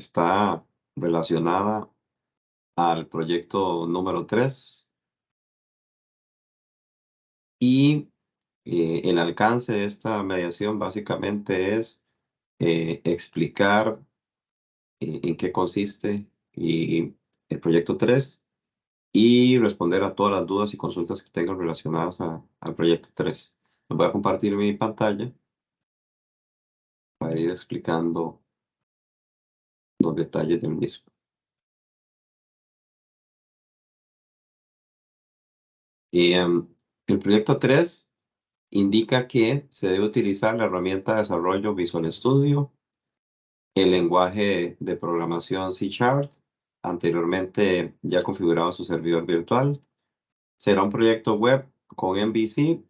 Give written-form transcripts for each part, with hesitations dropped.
está relacionada al proyecto número 3 y el alcance de esta mediación básicamente es explicar en qué consiste y el proyecto 3 y responder a todas las dudas y consultas que tengan relacionadas al proyecto 3. Les voy a compartir mi pantalla para ir explicando los detalles del mismo. El proyecto 3 indica que se debe utilizar la herramienta de desarrollo Visual Studio, el lenguaje de programación C#, anteriormente ya configurado en su servidor virtual. Será un proyecto web con MVC,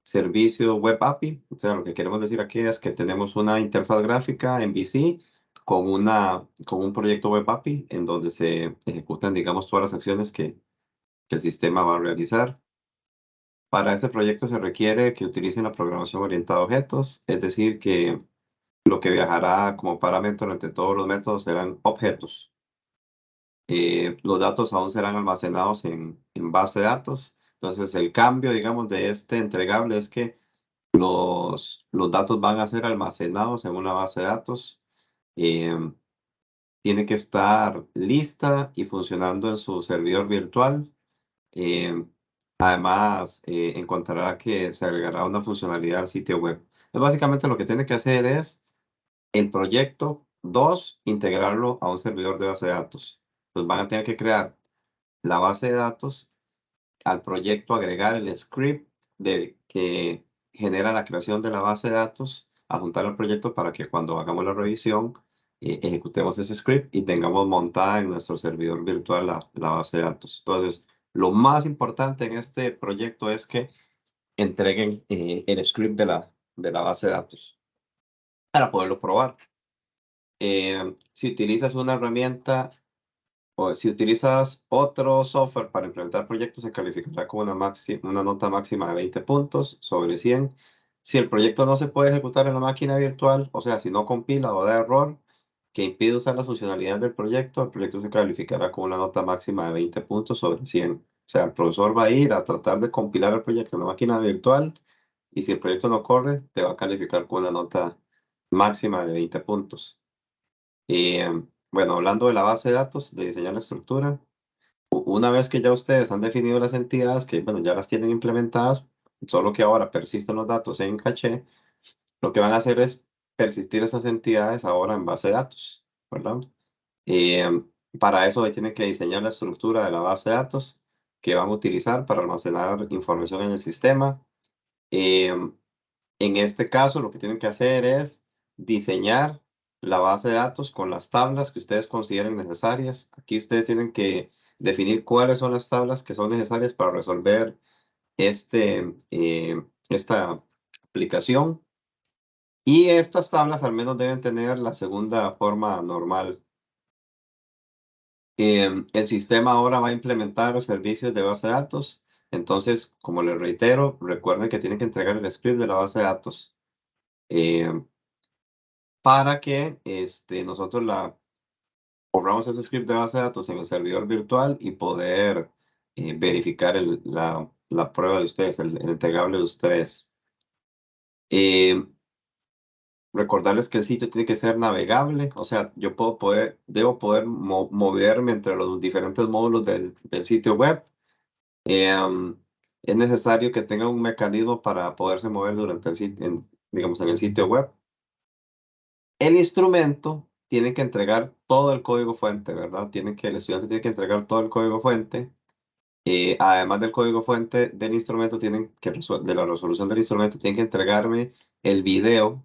servicio Web API. O sea, lo que queremos decir aquí es que tenemos una interfaz gráfica MVC con un proyecto Web API en donde se ejecutan, digamos, todas las acciones que el sistema va a realizar. Para este proyecto se requiere que utilicen la programación orientada a objetos, es decir, que lo que viajará como parámetro entre todos los métodos serán objetos. Los datos aún serán almacenados en base de datos. Entonces, el cambio, digamos, de este entregable es que los datos van a ser almacenados en una base de datos. Tiene que estar lista y funcionando en su servidor virtual. Además, encontrará que se agregará una funcionalidad al sitio web. Entonces, básicamente lo que tiene que hacer es el proyecto 2, integrarlo a un servidor de base de datos. Entonces van a tener que crear la base de datos, al proyecto agregar el script que genera la creación de la base de datos, adjuntar al proyecto para que cuando hagamos la revisión, ejecutemos ese script y tengamos montada en nuestro servidor virtual la base de datos. Entonces, lo más importante en este proyecto es que entreguen el script de la base de datos para poderlo probar. Si utilizas una herramienta o si utilizas otro software para implementar proyectos, se calificará con una nota máxima de 20 puntos sobre 100. Si el proyecto no se puede ejecutar en la máquina virtual, o sea, si no compila o da error que impide usar las funcionalidades del proyecto, el proyecto se calificará con una nota máxima de 20 puntos sobre 100. O sea, el profesor va a ir a tratar de compilar el proyecto en la máquina virtual y si el proyecto no corre, te va a calificar con una nota máxima de 20 puntos. Bueno, hablando de la base de datos, de diseñar la estructura, una vez que ya ustedes han definido las entidades, que bueno, ya las tienen implementadas, solo que ahora persisten los datos en caché, lo que van a hacer es persistir esas entidades ahora en base de datos, ¿verdad? Para eso ahí tienen que diseñar la estructura de la base de datos que van a utilizar para almacenar información en el sistema. En este caso, lo que tienen que hacer es diseñar la base de datos con las tablas que ustedes consideren necesarias. Aquí ustedes tienen que definir cuáles son las tablas que son necesarias para resolver esta aplicación. Y estas tablas al menos deben tener la segunda forma normal. El sistema ahora va a implementar servicios de base de datos. Entonces, como les reitero, recuerden que tienen que entregar el script de la base de datos. Para que nosotros corramos ese script de base de datos en el servidor virtual y poder verificar la prueba de ustedes, el entregable de ustedes. Recordarles que el sitio tiene que ser navegable, o sea, debo poder moverme entre los diferentes módulos del sitio web. Es necesario que tenga un mecanismo para poderse mover durante el sitio, digamos, en el sitio web. El instrumento tiene que entregar todo el código fuente, ¿verdad? El estudiante tiene que entregar todo el código fuente. Además del código fuente del instrumento, de la resolución del instrumento, tienen que entregarme el video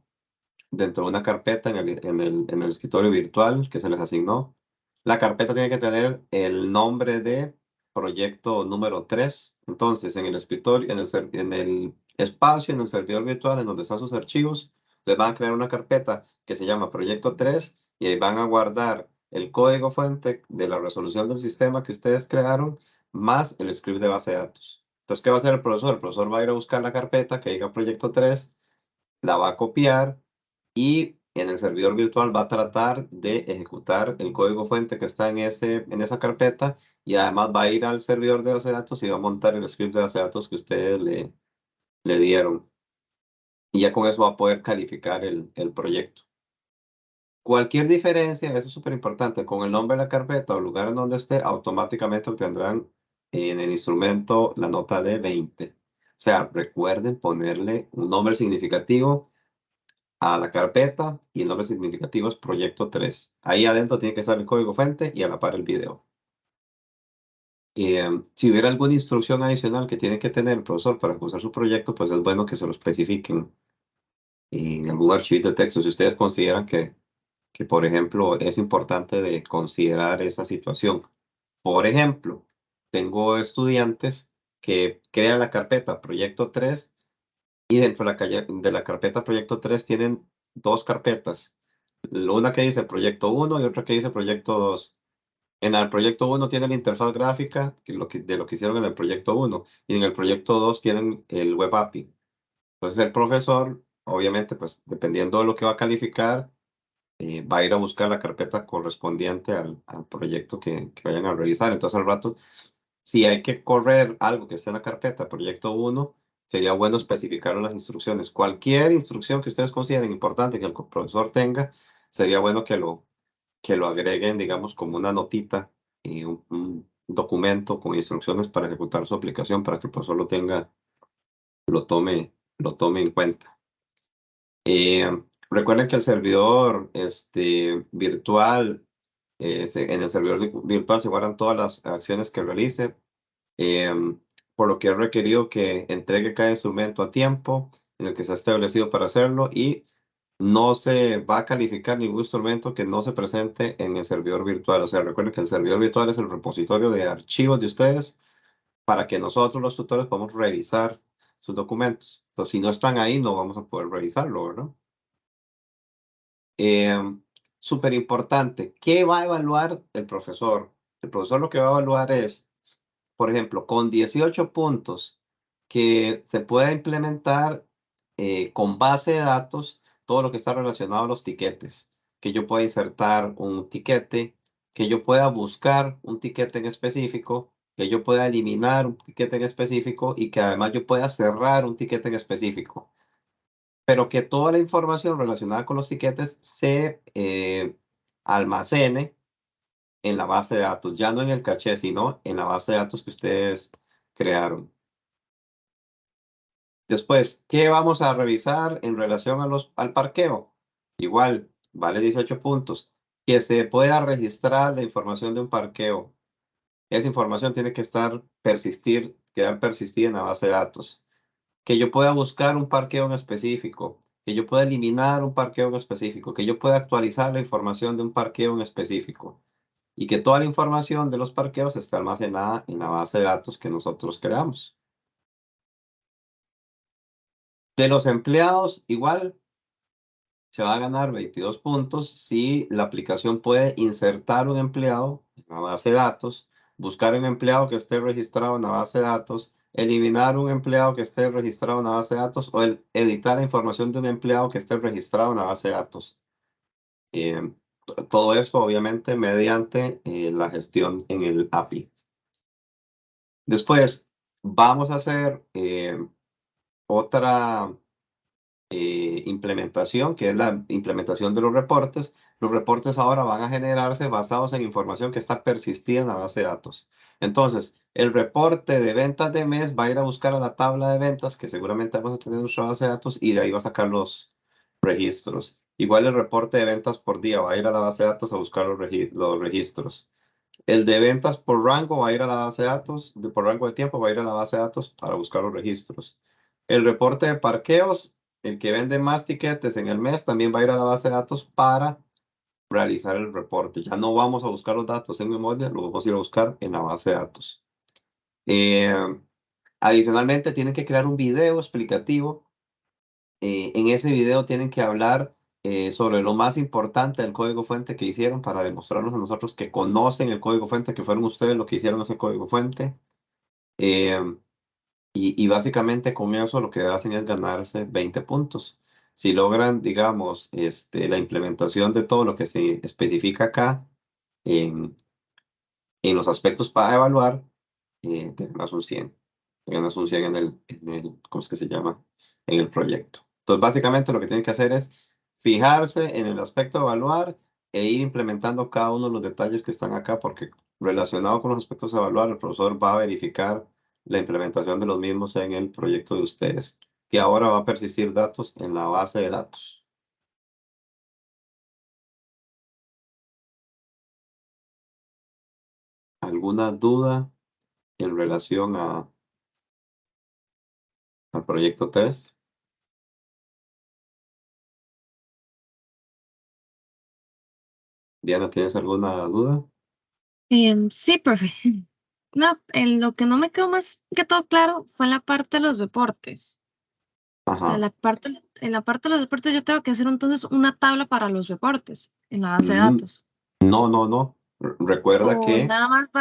dentro de una carpeta en el escritorio virtual que se les asignó. La carpeta tiene que tener el nombre de proyecto número 3. Entonces, en el escritorio, en el espacio, en el servidor virtual, en donde están sus archivos, ustedes van a crear una carpeta que se llama proyecto 3 y ahí van a guardar el código fuente de la resolución del sistema que ustedes crearon, más el script de base de datos. Entonces, ¿qué va a hacer el profesor? El profesor va a ir a buscar la carpeta que diga proyecto 3, la va a copiar y en el servidor virtual va a tratar de ejecutar el código fuente que está en esa carpeta y además va a ir al servidor de base de datos y va a montar el script de base de datos que ustedes le dieron. Y ya con eso va a poder calificar el proyecto. Cualquier diferencia, eso es súper importante, con el nombre de la carpeta o lugar en donde esté, automáticamente obtendrán en el instrumento la nota de 20. O sea, recuerden ponerle un nombre significativo a la carpeta y el nombre significativo es proyecto 3. Ahí adentro tiene que estar el código fuente y a la par el video. Si hubiera alguna instrucción adicional que tiene que tener el profesor para usar su proyecto, pues es bueno que se lo especifiquen en algún archivito de texto. Si ustedes consideran que, por ejemplo, es importante de considerar esa situación. Por ejemplo, tengo estudiantes que crean la carpeta proyecto 3 y dentro de la carpeta proyecto 3 tienen dos carpetas. Una que dice proyecto 1 y otra que dice proyecto 2. En el proyecto 1 tienen la interfaz gráfica de lo que hicieron en el proyecto 1 y en el proyecto 2 tienen el web API. Entonces el profesor, obviamente, pues dependiendo de lo que va a calificar, va a ir a buscar la carpeta correspondiente al proyecto que vayan a realizar. Entonces al rato, si hay que correr algo que esté en la carpeta proyecto 1, sería bueno especificar las instrucciones. Cualquier instrucción que ustedes consideren importante que el profesor tenga, sería bueno que lo agreguen, digamos, como una notita y un documento con instrucciones para ejecutar su aplicación para que el profesor lo tenga, lo tome en cuenta. Recuerden que el servidor virtual, en el servidor virtual se guardan todas las acciones que realice, por lo que es requerido que entregue cada instrumento a tiempo en el que se ha establecido para hacerlo y no se va a calificar ningún instrumento que no se presente en el servidor virtual. O sea, recuerden que el servidor virtual es el repositorio de archivos de ustedes para que nosotros los tutores podamos revisar sus documentos. Entonces, si no están ahí, no vamos a poder revisarlo, ¿verdad? Súper importante, ¿qué va a evaluar el profesor? El profesor lo que va a evaluar es, por ejemplo, con 18 puntos que se pueda implementar con base de datos todo lo que está relacionado a los tiquetes, que yo pueda insertar un tiquete, que yo pueda buscar un tiquete en específico, que yo pueda eliminar un tiquete en específico y que además yo pueda cerrar un tiquete en específico, pero que toda la información relacionada con los tiquetes se almacene en la base de datos, ya no en el caché, sino en la base de datos que ustedes crearon. Después, ¿qué vamos a revisar en relación al parqueo? Igual, vale 18 puntos. Que se pueda registrar la información de un parqueo. Esa información tiene que quedar persistida en la base de datos. Que yo pueda buscar un parqueo en específico, que yo pueda eliminar un parqueo en específico, que yo pueda actualizar la información de un parqueo en específico y que toda la información de los parqueos esté almacenada en la base de datos que nosotros creamos. De los empleados, igual se va a ganar 22 puntos si la aplicación puede insertar un empleado en la base de datos, buscar un empleado que esté registrado en la base de datos, eliminar un empleado que esté registrado en la base de datos o editar la información de un empleado que esté registrado en la base de datos. Eh, Todo esto obviamente mediante la gestión en el API. Después vamos a hacer otra implementación, que es la implementación de los reportes. Los reportes ahora van a generarse basados en información que está persistida en la base de datos. Entonces, el reporte de ventas de mes va a ir a buscar a la tabla de ventas, que seguramente vamos a tener en nuestra base de datos, y de ahí va a sacar los registros. Igual el reporte de ventas por día va a ir a la base de datos a buscar los registros. El de ventas por rango va a ir a la base de datos, por rango de tiempo va a ir a la base de datos para buscar los registros. El reporte de parqueos, el que vende más tiquetes en el mes, también va a ir a la base de datos para realizar el reporte. Ya no vamos a buscar los datos en memoria, lo vamos a ir a buscar en la base de datos. Eh, Adicionalmente, tienen que crear un video explicativo. En ese video tienen que hablar sobre lo más importante del código fuente que hicieron para demostrarnos a nosotros que conocen el código fuente, que fueron ustedes los que hicieron ese código fuente. Y básicamente con eso lo que hacen es ganarse 20 puntos. Si logran, digamos, la implementación de todo lo que se especifica acá en, en los aspectos para evaluar, te ganas un 100. Te ganas un 100 ¿cómo es que se llama? En el proyecto. Entonces, básicamente lo que tienen que hacer es fijarse en el aspecto de evaluar e ir implementando cada uno de los detalles que están acá, porque relacionado con los aspectos de evaluar, el profesor va a verificar la implementación de los mismos en el proyecto de ustedes, que ahora va a persistir datos en la base de datos. ¿Alguna duda en relación al proyecto test? Diana, ¿tienes alguna duda? Sí, profe. No, en lo que no me quedó más que todo claro fue en la parte de los reportes. Ajá. En la parte de los reportes yo tengo que hacer entonces una tabla para los reportes en la base de Mm, datos. no, no, no. Recuerda que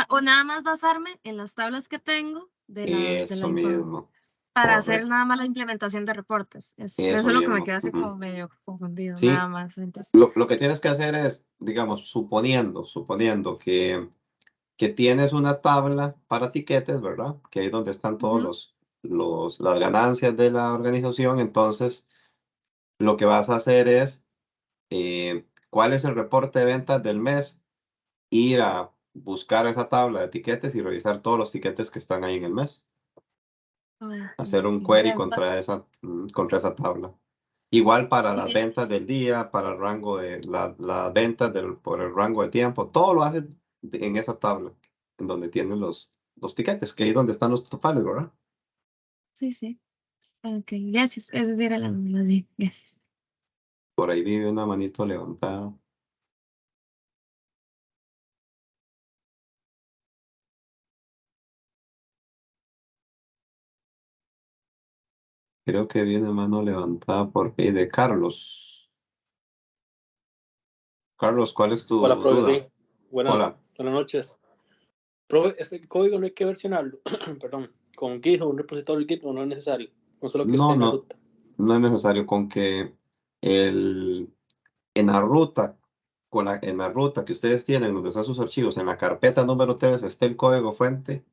O nada más basarme en las tablas que tengo de la eso información mismo, para hacer correcto, nada más la implementación de reportes. Eso eso es lo que me mismo. queda así Ujú. como medio confundido, nada Sí, más. Entonces, lo que tienes que hacer es, digamos, suponiendo que tienes una tabla para tiquetes, ¿verdad? Que ahí es donde están todos ujú, las ganancias de la organización. Entonces, lo que vas a hacer es, ¿cuál es el reporte de ventas del mes? Ir a buscar esa tabla de tiquetes y revisar todos los tiquetes que están ahí en el mes. ok, Hacer un ok. O query sea, contra esa tabla. Igual para las y- ventas del día, para el rango de las ventas por el rango de tiempo, todo lo hace en esa tabla, en donde tienen los tiquetes, que ahí es donde están los totales, ¿verdad? sí, sí. Ok, gracias. Esa era la duda, sí, gracias. Por ahí vive una manito levantada. Creo que viene mano levantada por ahí de Carlos. Carlos, ¿cuál es Hola, tu profe, duda? sí. Buenas, Hola. buenas noches. Profe, este código no hay que versionarlo, perdón, con Git o un repositorio Git no es necesario, no solo que esté No, en la no, ruta. no es necesario con que el, en la ruta, en la ruta que ustedes tienen, donde están sus archivos, en la carpeta número 3 esté el código fuente,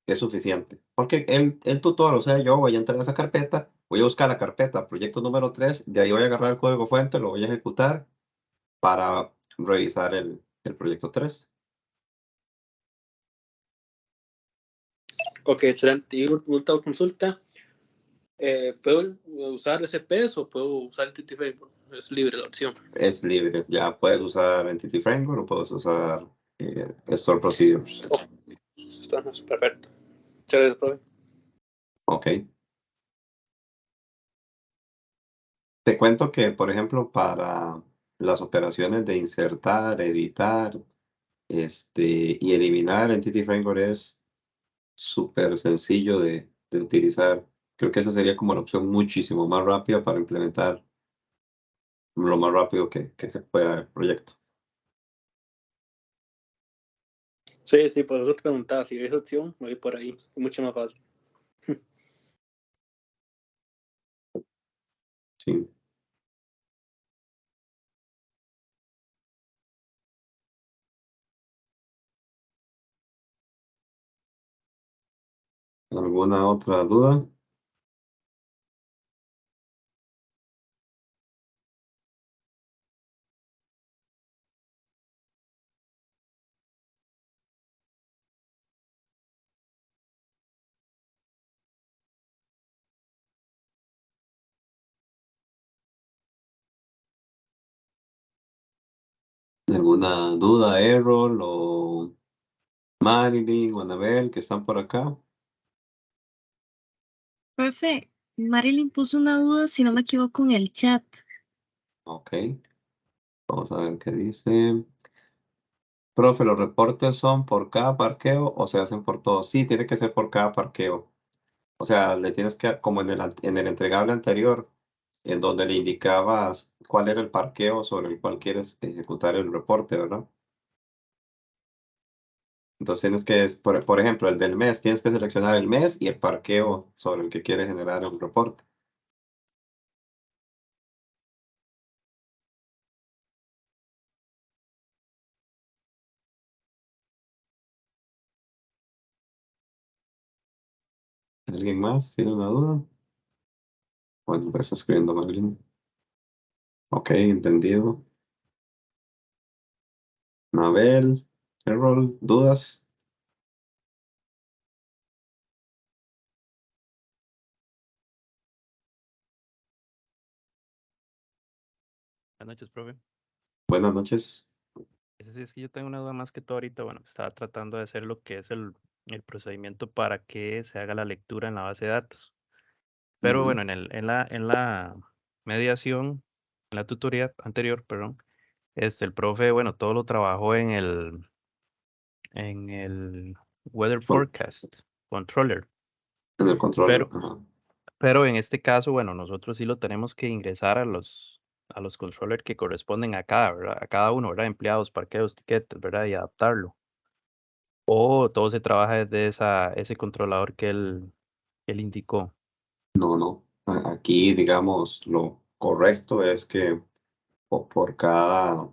es suficiente. Porque el tutor, o sea, yo voy a entrar a esa carpeta, voy a buscar la carpeta, proyecto número 3 de ahí voy a agarrar el código fuente, lo voy a ejecutar para revisar el proyecto 3. Ok, excelente. Y última consulta, ¿puedo usar SPS o puedo usar Entity Framework? Es libre la opción. Es libre, ya puedes usar Entity Framework o puedes usar Store Procedures. Oh, está perfecto. Muchas gracias, profe. Ok. Te cuento que, por ejemplo, para las operaciones de insertar, editar, y eliminar Entity Framework es súper sencillo de utilizar. Creo que esa sería como la opción muchísimo más rápida para implementar lo más rápido que se pueda el proyecto. Sí, sí, por eso te preguntaba, si hay esa opción, me voy por ahí, es mucho más fácil. Sí. ¿Alguna otra duda? ¿Alguna duda, Errol o Marilyn o Anabel que están por acá? Profe, Marilyn puso una duda, si no me equivoco, en el chat. Ok, vamos a ver qué dice. Profe, ¿los reportes son por cada parqueo o se hacen por todos? Sí, tiene que ser por cada parqueo. O sea, le tienes que, como en el entregable anterior, en donde le indicabas cuál era el parqueo sobre el cual quieres ejecutar el reporte, ¿verdad? Entonces tienes que, por ejemplo, el del mes, tienes que seleccionar el mes y el parqueo sobre el que quieres generar el reporte. ¿Alguien más tiene una duda? Bueno, pues está escribiendo Marilyn. Ok, entendido. Mabel, Errol, ¿dudas? Buenas noches, profe. Buenas noches. Sí, es que yo tengo una duda más que todo ahorita. Bueno, estaba tratando de hacer lo que es el procedimiento para que se haga la lectura en la base de datos. Pero Ujú. bueno, en la mediación, en la tutoría anterior, perdón, el profe, bueno, todo lo trabajó en el Weather Con- Forecast Controller. En el control. Pero, Ajá. pero en este caso, bueno, nosotros sí lo tenemos que ingresar a los controllers que corresponden a cada, ¿verdad? A cada uno, ¿verdad? Empleados, parqueos, tiquetes, ¿verdad? Y adaptarlo. O todo se trabaja desde ese controlador que él indicó. No, no. Aquí, digamos, lo correcto es que por cada,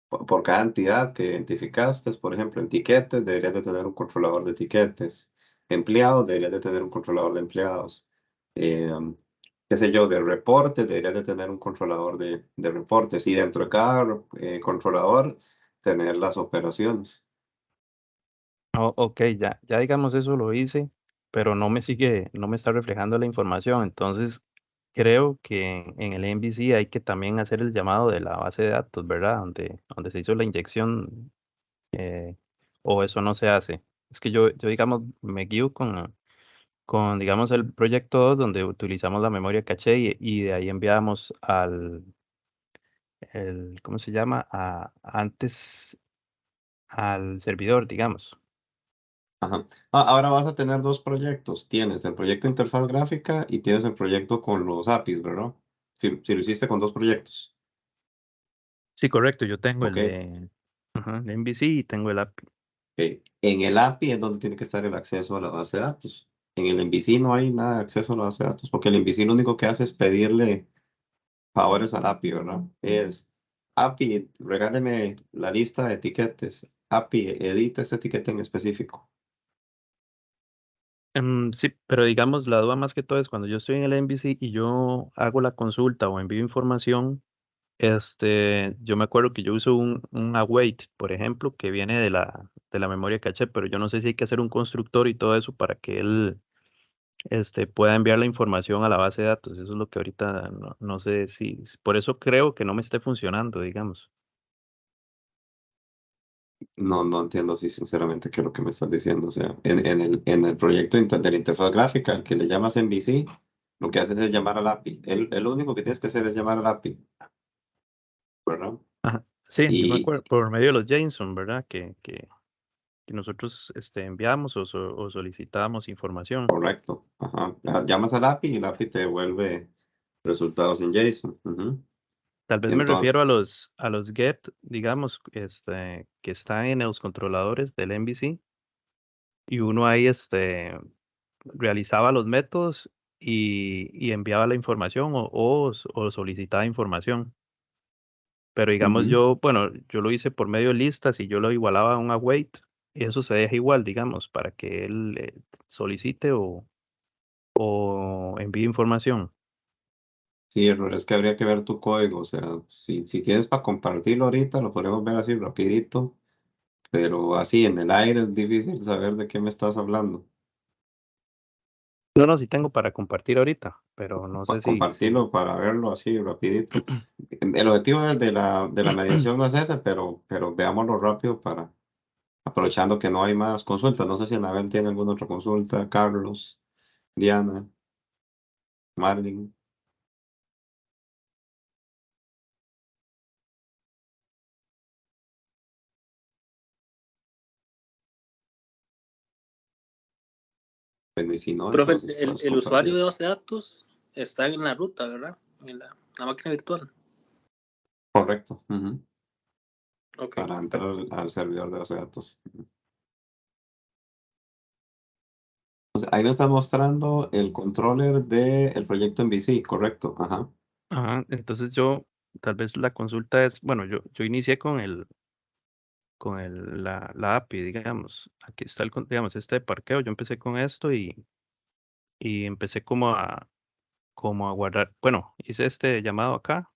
por cada entidad que identificaste, por ejemplo, en tiquetes deberías de tener un controlador de tiquetes. Empleados deberías de tener un controlador de empleados. Eh, qué sé yo, de reportes deberías de tener un controlador de reportes. Y dentro de cada controlador, tener las operaciones. Oh, ok, ya digamos eso lo hice, pero no me está reflejando la información. Entonces, creo que en el MVC hay que también hacer el llamado de la base de datos, ¿verdad? Donde se hizo la inyección, eh, o eso no se hace. Es que yo digamos, me guío digamos, el proyecto 2 donde utilizamos la memoria caché y de ahí enviamos ¿cómo se llama? Antes al servidor, digamos. Ajá. Ahora vas a tener dos proyectos. Tienes el proyecto interfaz gráfica y tienes el proyecto con los APIs, ¿verdad? Si lo hiciste con dos proyectos. Sí, correcto, yo tengo Ok. el de, ajá, el MVC y tengo el API. Ok. En el API es donde tiene que estar el acceso a la base de datos. En el MVC no hay nada de acceso a la base de datos, porque el MVC lo único que hace es pedirle favores al API, ¿verdad? Es API, regáleme la lista de etiquetes. API, edita ese etiquete en específico. Sí, pero digamos, la duda más que todo es cuando yo estoy en el MVC y yo hago la consulta o envío información, yo me acuerdo que yo uso un await, por ejemplo, que viene de la memoria caché, pero yo no sé si hay que hacer un constructor y todo eso para que él, pueda enviar la información a la base de datos. Eso es lo que ahorita no sé si, por eso creo que no me esté funcionando, digamos. No, no entiendo si sinceramente qué es lo que me estás diciendo. O sea, en el proyecto de la interfaz gráfica, al que le llamas MVC, lo que haces es llamar al API. El único que tienes que hacer es llamar al API, ¿verdad? Ajá. Sí, yo me Y acuerdo, por medio de los JSON, ¿verdad? Que nosotros enviamos o solicitamos información. correcto. Ajá. Llamas al API y el API te devuelve resultados en JSON. Ujú. Tal vez me Entonces, refiero a los get, digamos, que están en los controladores del MVC y uno ahí realizaba los métodos y enviaba la información o solicitaba información. Pero digamos ujú. bueno, yo lo hice por medio de listas y yo lo igualaba a un await y eso se deja igual, digamos, para que él solicite o envíe información. Sí, error, es que habría que ver tu código. O sea, si tienes para compartirlo ahorita, lo podemos ver así rapidito, pero así en el aire es difícil saber de qué me estás hablando. No, no, sí tengo para compartir ahorita, pero no sé si. Compartirlo para verlo así rapidito. El objetivo de la mediación no es ese, pero veámoslo rápido para, aprovechando que no hay más consultas. No sé si Anabel tiene alguna otra consulta, Carlos, Diana, Marlin. Bueno, y si no, Profe, entonces puedes el usuario compartir. de base de datos está en la ruta, ¿verdad? En la máquina virtual. Correcto. Ujú. Ok. Para entrar al servidor de base de datos. O sea, ahí me está mostrando el controller del proyecto en VC, correcto. Ajá. Ajá, entonces tal vez la consulta es, bueno, yo inicié con la API, digamos. Aquí está digamos, este parqueo. Yo empecé con esto y empecé como a guardar, bueno, hice este llamado acá,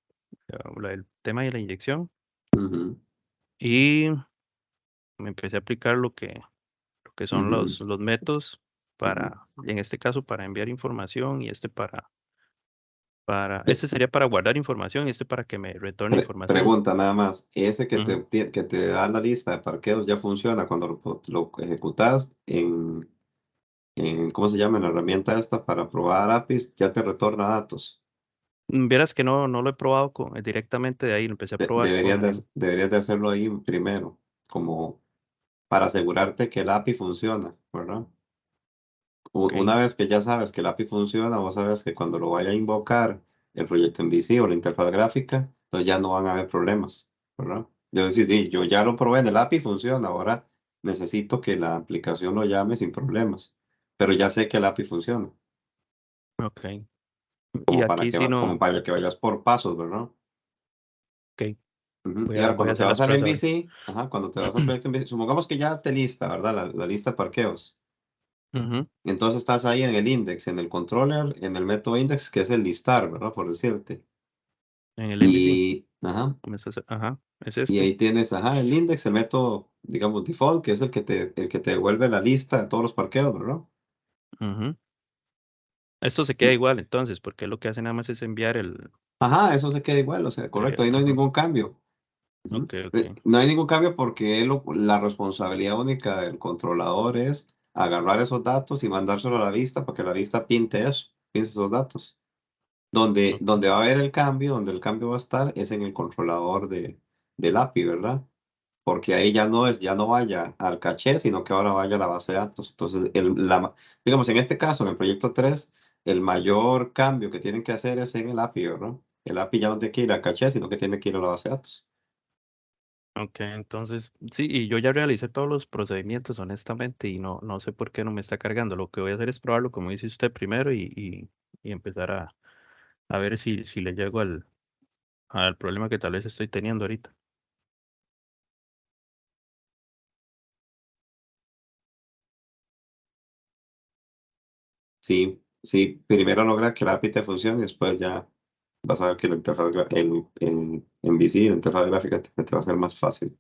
el tema de la inyección, Ujú, y me empecé a aplicar lo que son ujú, los métodos ujú. en este caso para enviar información y este sería para guardar información y este para que me retorne información. Pregunta nada más, ¿ese Ujú. que te da la lista de parqueos ya funciona cuando lo ejecutas ¿cómo se llama? En la herramienta esta para probar APIs, ya te retorna datos? Vieras que no lo he probado directamente de ahí, lo empecé a probar Deberías de hacerlo ahí primero, como para asegurarte que el API funciona, ¿verdad? Una ok, vez que ya sabes que el API funciona, vos sabes que cuando lo vaya a invocar el proyecto en VC o la interfaz gráfica, entonces ya no van a haber problemas, ¿verdad? Yo decir, "Sí, yo ya lo probé en el API, funciona, ahora necesito que la aplicación lo llame sin problemas, pero ya sé que el API funciona, ok. Y aquí sí como no, para que vayas por pasos, ¿verdad? ok, Ujú. voy Y a, ahora voy a cuando te hacer vas las al pruebas ahora. MVC, ajá, cuando te vas al proyecto MVC, supongamos que ya te lista, ¿verdad? La lista de parqueos. Ujú. Entonces estás ahí en el index, en el controller, en el método index, que es el listar, ¿verdad? Por decirte. En el MVC, Y, ajá, ajá, es y este. ahí tienes, ajá, el index, el método, digamos, default, que es el que te devuelve la lista de todos los parqueos, ¿verdad? Ujú. Esto se queda Y, igual entonces, porque lo que hace nada más es enviar ajá, eso se queda igual, o sea, correcto, ahí no hay ajá, ningún cambio. Ujú. ok, ok, No hay ningún cambio porque la responsabilidad única del controlador es agarrar esos datos y mandárselo a la vista para que la vista pinte eso, pinte esos datos. ok, Donde va a haber el cambio, donde el cambio va a estar, es en el controlador del API, ¿verdad? Porque ahí ya no vaya al caché, sino que ahora vaya a la base de datos. Entonces, digamos, en este caso, en el proyecto 3 el mayor cambio que tienen que hacer es en el API, ¿verdad? El API ya no tiene que ir al caché, sino que tiene que ir a la base de datos. ok, entonces, sí, y yo ya realicé todos los procedimientos honestamente y no sé por qué no me está cargando. Lo que voy a hacer es probarlo como dice usted primero y empezar a ver si le llego al problema que tal vez estoy teniendo ahorita. Sí, sí, primero logra que el API te funcione y después ya vas a ver que la interfaz, en VC, la interfaz gráfica te va a ser más fácil.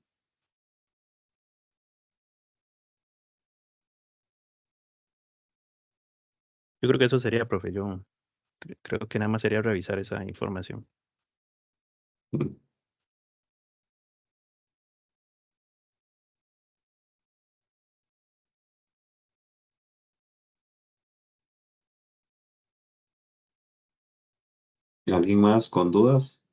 Yo creo que eso sería, profe, yo creo que nada más sería revisar esa información. Mm. ¿Alguien más con dudas?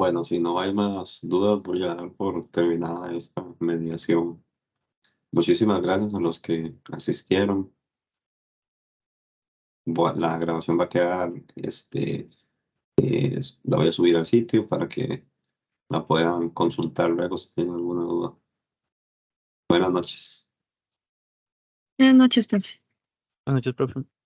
Bueno, si no hay más dudas, voy a dar por terminada esta mediación. Muchísimas gracias a los que asistieron. La grabación va a quedar, la voy a subir al sitio para que la puedan consultar luego si tienen alguna duda. Buenas noches. Buenas noches, profe. Buenas noches, profe.